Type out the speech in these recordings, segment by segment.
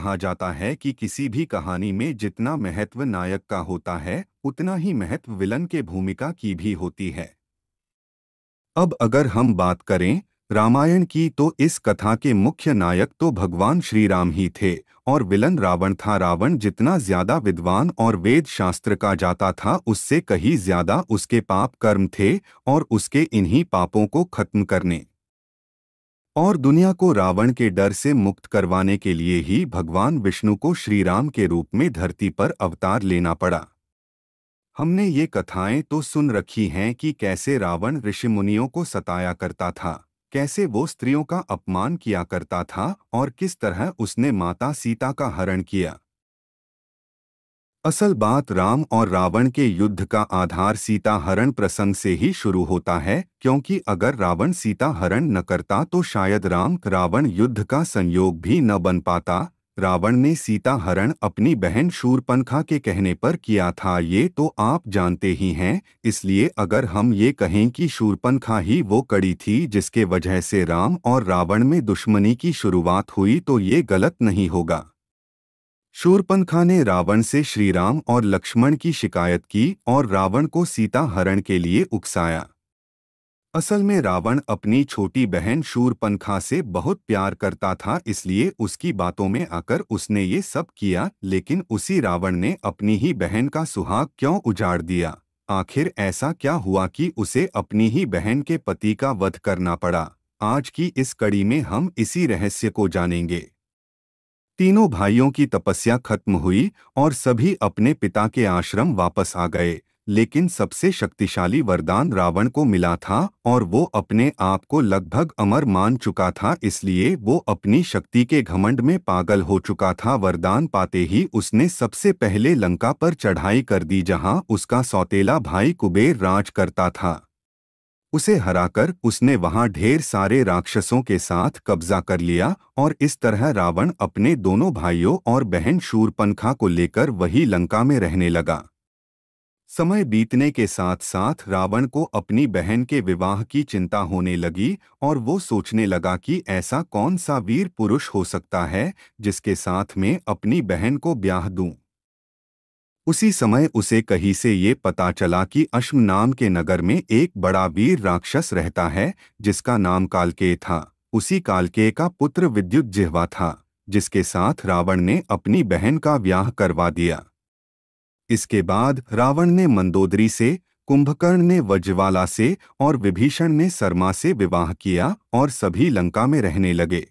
कहा जाता है कि किसी भी कहानी में जितना महत्व नायक का होता है उतना ही महत्व विलन के भूमिका की भी होती है। अब अगर हम बात करें रामायण की तो इस कथा के मुख्य नायक तो भगवान श्री राम ही थे और विलन रावण था। रावण जितना ज्यादा विद्वान और वेद शास्त्र का जाता था उससे कहीं ज्यादा उसके पाप कर्म थे और उसके इन्हीं पापों को खत्म करने और दुनिया को रावण के डर से मुक्त करवाने के लिए ही भगवान विष्णु को श्री राम के रूप में धरती पर अवतार लेना पड़ा। हमने ये कथाएं तो सुन रखी हैं कि कैसे रावण ऋषि मुनियों को सताया करता था, कैसे वो स्त्रियों का अपमान किया करता था और किस तरह उसने माता सीता का हरण किया। असल बात राम और रावण के युद्ध का आधार सीता हरण प्रसंग से ही शुरू होता है, क्योंकि अगर रावण सीता हरण न करता तो शायद राम रावण युद्ध का संयोग भी न बन पाता। रावण ने सीता हरण अपनी बहन शूरपणखा के कहने पर किया था, ये तो आप जानते ही हैं। इसलिए अगर हम ये कहें कि शूरपणखा ही वो कड़ी थी जिसके वजह से राम और रावण में दुश्मनी की शुरुआत हुई तो ये गलत नहीं होगा। शूरपणखा ने रावण से श्री राम और लक्ष्मण की शिकायत की और रावण को सीता हरण के लिए उकसाया। असल में रावण अपनी छोटी बहन शूरपणखा से बहुत प्यार करता था, इसलिए उसकी बातों में आकर उसने ये सब किया। लेकिन उसी रावण ने अपनी ही बहन का सुहाग क्यों उजाड़ दिया? आखिर ऐसा क्या हुआ कि उसे अपनी ही बहन के पति का वध करना पड़ा? आज की इस कड़ी में हम इसी रहस्य को जानेंगे। तीनों भाइयों की तपस्या खत्म हुई और सभी अपने पिता के आश्रम वापस आ गए, लेकिन सबसे शक्तिशाली वरदान रावण को मिला था और वो अपने आप को लगभग अमर मान चुका था, इसलिए वो अपनी शक्ति के घमंड में पागल हो चुका था। वरदान पाते ही उसने सबसे पहले लंका पर चढ़ाई कर दी, जहां उसका सौतेला भाई कुबेर राज करता था। उसे हराकर उसने वहां ढेर सारे राक्षसों के साथ कब्जा कर लिया और इस तरह रावण अपने दोनों भाइयों और बहन शूरपणखा को लेकर वही लंका में रहने लगा। समय बीतने के साथ साथ रावण को अपनी बहन के विवाह की चिंता होने लगी और वो सोचने लगा कि ऐसा कौन सा वीर पुरुष हो सकता है जिसके साथ में अपनी बहन को ब्याह दूं। उसी समय उसे कहीं से ये पता चला कि अश्व नाम के नगर में एक बड़ा वीर राक्षस रहता है जिसका नाम कालकेय था। उसी कालकेय का पुत्र विद्युतजिह्वा था, जिसके साथ रावण ने अपनी बहन का ब्याह करवा दिया। इसके बाद रावण ने मंदोदरी से, कुंभकर्ण ने वज्रवाला से और विभीषण ने सरमा से विवाह किया और सभी लंका में रहने लगे।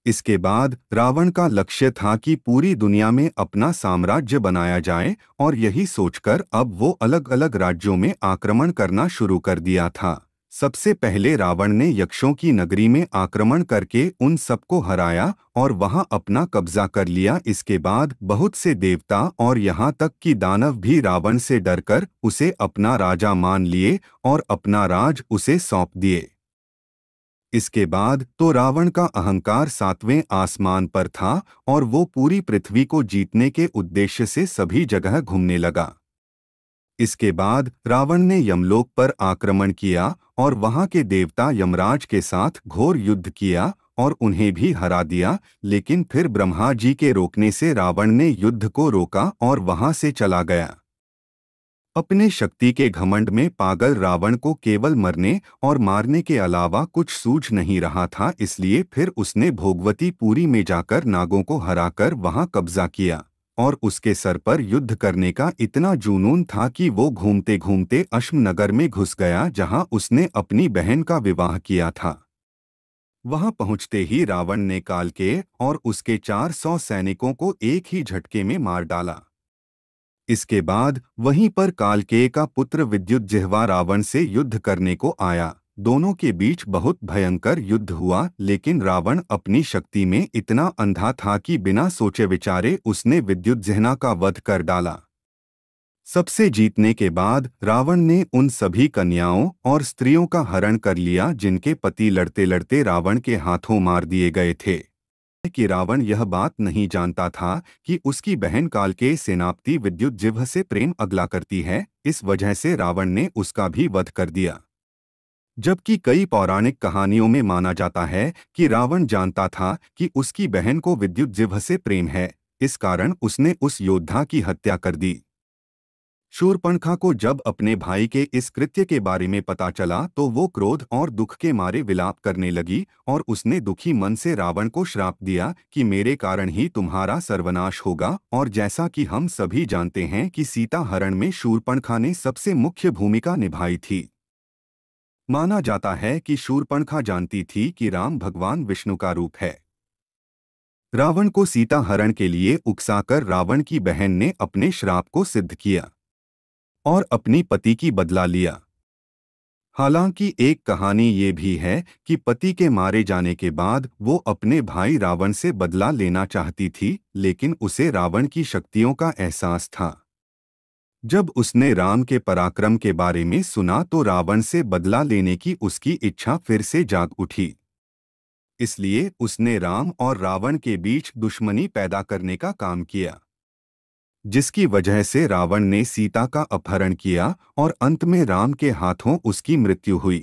इसके बाद रावण का लक्ष्य था कि पूरी दुनिया में अपना साम्राज्य बनाया जाए और यही सोचकर अब वो अलग अलग राज्यों में आक्रमण करना शुरू कर दिया था। सबसे पहले रावण ने यक्षों की नगरी में आक्रमण करके उन सबको हराया और वहां अपना कब्जा कर लिया। इसके बाद बहुत से देवता और यहाँ तक कि दानव भी रावण से डरकर उसे अपना राजा मान लिए और अपना राज उसे सौंप दिए। इसके बाद तो रावण का अहंकार सातवें आसमान पर था और वो पूरी पृथ्वी को जीतने के उद्देश्य से सभी जगह घूमने लगा। इसके बाद रावण ने यमलोक पर आक्रमण किया और वहां के देवता यमराज के साथ घोर युद्ध किया और उन्हें भी हरा दिया। लेकिन फिर ब्रह्मा जी के रोकने से रावण ने युद्ध को रोका और वहां से चला गया। अपने शक्ति के घमंड में पागल रावण को केवल मरने और मारने के अलावा कुछ सूझ नहीं रहा था, इसलिए फिर उसने भोगवतीपुरी में जाकर नागों को हराकर वहां कब्जा किया और उसके सर पर युद्ध करने का इतना जुनून था कि वो घूमते घूमते अश्वनगर में घुस गया, जहां उसने अपनी बहन का विवाह किया था। वहां पहुंचते ही रावण ने कालकेय और उसके 400 सैनिकों को एक ही झटके में मार डाला। इसके बाद वहीं पर कालकेय का पुत्र विद्युतजिह्वा रावण से युद्ध करने को आया। दोनों के बीच बहुत भयंकर युद्ध हुआ, लेकिन रावण अपनी शक्ति में इतना अंधा था कि बिना सोचे विचारे उसने विद्युतजिह्वा का वध कर डाला। सबसे जीतने के बाद रावण ने उन सभी कन्याओं और स्त्रियों का हरण कर लिया जिनके पति लड़ते लड़ते रावण के हाथों मार दिए गए थे। कि रावण यह बात नहीं जानता था कि उसकी बहन कालकेय सेनापति विद्युतजिह्वा से प्रेम अगला करती है। इस वजह से रावण ने उसका भी वध कर दिया। जबकि कई पौराणिक कहानियों में माना जाता है कि रावण जानता था कि उसकी बहन को विद्युत जिह्व से प्रेम है, इस कारण उसने उस योद्धा की हत्या कर दी। शूर्पणखा को जब अपने भाई के इस कृत्य के बारे में पता चला तो वो क्रोध और दुख के मारे विलाप करने लगी और उसने दुखी मन से रावण को श्राप दिया कि मेरे कारण ही तुम्हारा सर्वनाश होगा। और जैसा कि हम सभी जानते हैं कि सीता हरण में शूर्पणखा ने सबसे मुख्य भूमिका निभाई थी। माना जाता है कि शूर्पणखा जानती थी कि राम भगवान विष्णु का रूप है। रावण को सीता हरण के लिए उकसाकर रावण की बहन ने अपने श्राप को सिद्ध किया और अपनी पति की बदला लिया। हालांकि एक कहानी ये भी है कि पति के मारे जाने के बाद वो अपने भाई रावण से बदला लेना चाहती थी, लेकिन उसे रावण की शक्तियों का एहसास था। जब उसने राम के पराक्रम के बारे में सुना तो रावण से बदला लेने की उसकी इच्छा फिर से जाग उठी। इसलिए उसने राम और रावण के बीच दुश्मनी पैदा करने का काम किया, जिसकी वजह से रावण ने सीता का अपहरण किया और अंत में राम के हाथों उसकी मृत्यु हुई।